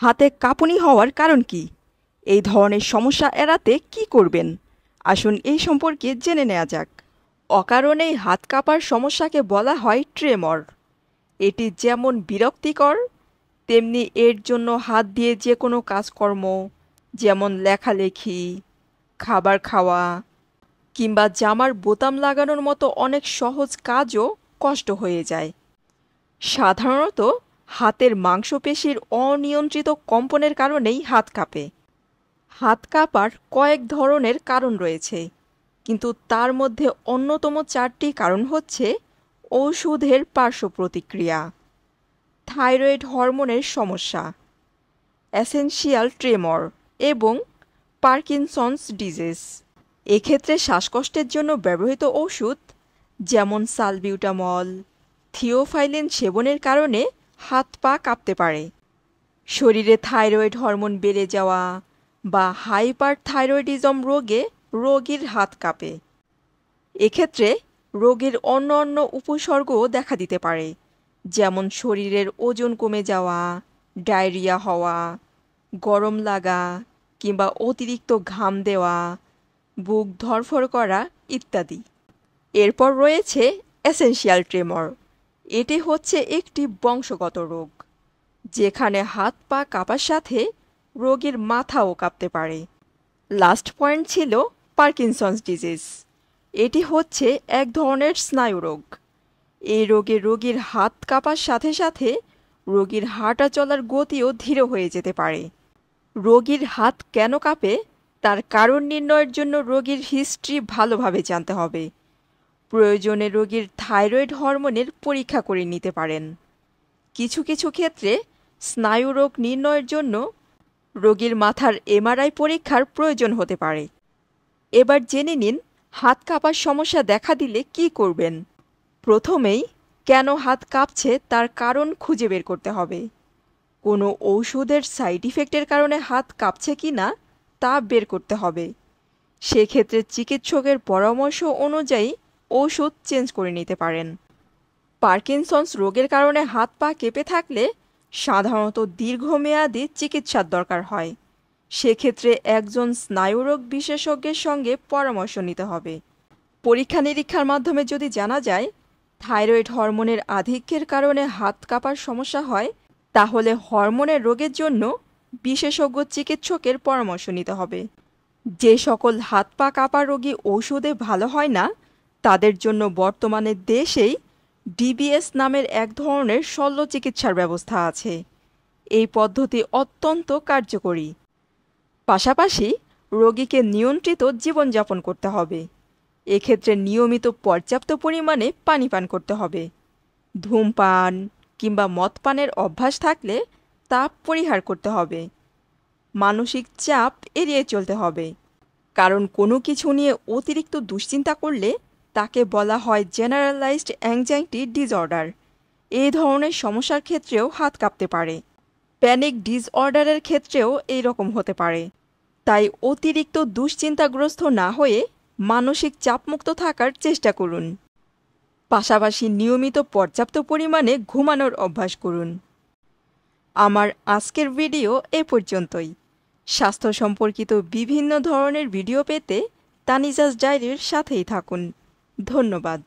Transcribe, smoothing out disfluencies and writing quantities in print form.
হাতে কাঁপুনি হওয়ার কারণ কি? এই ধরনের সমস্যা এড়াতে কি করবেন? আসুন এই সম্পর্কে জেনে নেওয়া যাক। অকারণেই হাত কাঁপার সমস্যাকে বলা হয় ট্রেমর। এটি যেমন বিরক্তিকর, তেমনি এর জন্য হাত দিয়ে যে কোনো কাজকর্ম, যেমন লেখালেখি, খাবার খাওয়া কিংবা জামার বোতাম লাগানোর মতো অনেক সহজ কাজও কষ্ট হয়ে যায়। সাধারণত হাতের মাংসপেশির অনিয়ন্ত্রিত কম্পনের কারণেই হাত কাঁপে। হাত কাঁপার কয়েক ধরনের কারণ রয়েছে, কিন্তু তার মধ্যে অন্যতম 4টি কারণ হচ্ছে ঔষধের পার্শ্ব প্রতিক্রিয়া, থাইরয়েড হরমোনের সমস্যা, এসেনশিয়াল ট্রেমর এবং পার্কিনসন্স ডিজিজ। এক্ষেত্রে শ্বাসকষ্টের জন্য ব্যবহৃত ওষুধ যেমন সালবিউটামল, থিওফাইলিন সেবনের কারণে হাত পা কাঁপতে পারে। শরীরে থাইরয়েড হরমোন বেড়ে যাওয়া বা হাইপারথাইরয়েডিজম রোগে রোগীর হাত কাঁপে। এক্ষেত্রে রোগের অন্যান্য উপসর্গও দেখা দিতে পারে, যেমন শরীরের ওজন কমে যাওয়া, ডায়রিয়া হওয়া, গরম লাগা কিংবা অতিরিক্ত ঘাম দেওয়া, বুক ধড়ফড় করা ইত্যাদি। এরপর রয়েছে এসেনশিয়াল ট্রেমর। এটি হচ্ছে একটি বংশগত রোগ, যেখানে হাত পা কাঁপার সাথে রোগীর মাথাও কাঁপতে পারে। লাস্ট পয়েন্ট ছিল পার্কিনসন্স ডিজিজ। এটি হচ্ছে এক ধরনের স্নায়ুরোগ। এই রোগে রোগীর হাত কাঁপার সাথে সাথে রোগীর হাঁটা চলার গতিও ধীর হয়ে যেতে পারে। রোগীর হাত কেন কাঁপে তার কারণ নির্ণয়ের জন্য রোগীর হিস্ট্রি ভালোভাবে জানতে হবে। প্রয়োজনে রোগীর থাইরয়েড হরমোনের পরীক্ষা করে নিতে পারেন। কিছু কিছু ক্ষেত্রে স্নায়ুরোগ নির্ণয়ের জন্য রোগীর মাথার এমআরআই পরীক্ষার প্রয়োজন হতে পারে। এবার জেনে নিন হাত কাঁপার সমস্যা দেখা দিলে কি করবেন। প্রথমেই কেন হাত কাঁপছে তার কারণ খুঁজে বের করতে হবে। কোনো ঔষধের সাইড ইফেক্টের কারণে হাত কাঁপছে কি না তা বের করতে হবে। সেক্ষেত্রে চিকিৎসকের পরামর্শ অনুযায়ী ওষুধ চেঞ্জ করে নিতে পারেন। পার্কিনসন্স রোগের কারণে হাত পা কেঁপে থাকলে সাধারণত দীর্ঘমেয়াদী চিকিৎসার দরকার হয়। সেক্ষেত্রে একজন স্নায়ুরোগ বিশেষজ্ঞের সঙ্গে পরামর্শ নিতে হবে। পরীক্ষা নিরীক্ষার মাধ্যমে যদি জানা যায় থাইরয়েড হরমোনের আধিক্যের কারণে হাত কাঁপার সমস্যা হয়, তাহলে হরমোনের রোগের জন্য বিশেষজ্ঞ চিকিৎসকের পরামর্শ নিতে হবে। যে সকল হাত পা কাঁপা রোগী ওষুধে ভালো হয় না, তাদের জন্য বর্তমানে দেশেই ডিবিএস নামের এক ধরনের শল্য চিকিৎসার ব্যবস্থা আছে। এই পদ্ধতি অত্যন্ত কার্যকরী। পাশাপাশি রোগীকে নিয়ন্ত্রিত জীবনযাপন করতে হবে। এক্ষেত্রে নিয়মিত পর্যাপ্ত পরিমাণে পানি পান করতে হবে। ধূমপান কিংবা মদপানের অভ্যাস থাকলে তা পরিহার করতে হবে। মানসিক চাপ এড়িয়ে চলতে হবে, কারণ কোনো কিছু নিয়ে অতিরিক্ত দুশ্চিন্তা করলে তাকে বলা হয় জেনারেলাইজড অ্যাংজাইটি ডিসঅর্ডার। এই ধরনের সমস্যার ক্ষেত্রেও হাত কাঁপতে পারে। প্যানিক ডিসঅর্ডারের ক্ষেত্রেও এই রকম হতে পারে। তাই অতিরিক্ত দুশ্চিন্তাগ্রস্ত না হয়ে মানসিক চাপমুক্ত থাকার চেষ্টা করুন। পাশাপাশি নিয়মিত পর্যাপ্ত পরিমাণে ঘুমানোর অভ্যাস করুন। আমার আজকের ভিডিও এ পর্যন্তই। স্বাস্থ্য সম্পর্কিত বিভিন্ন ধরনের ভিডিও পেতে তানিজাস ডায়েরির সাথেই থাকুন। ধন্যবাদ।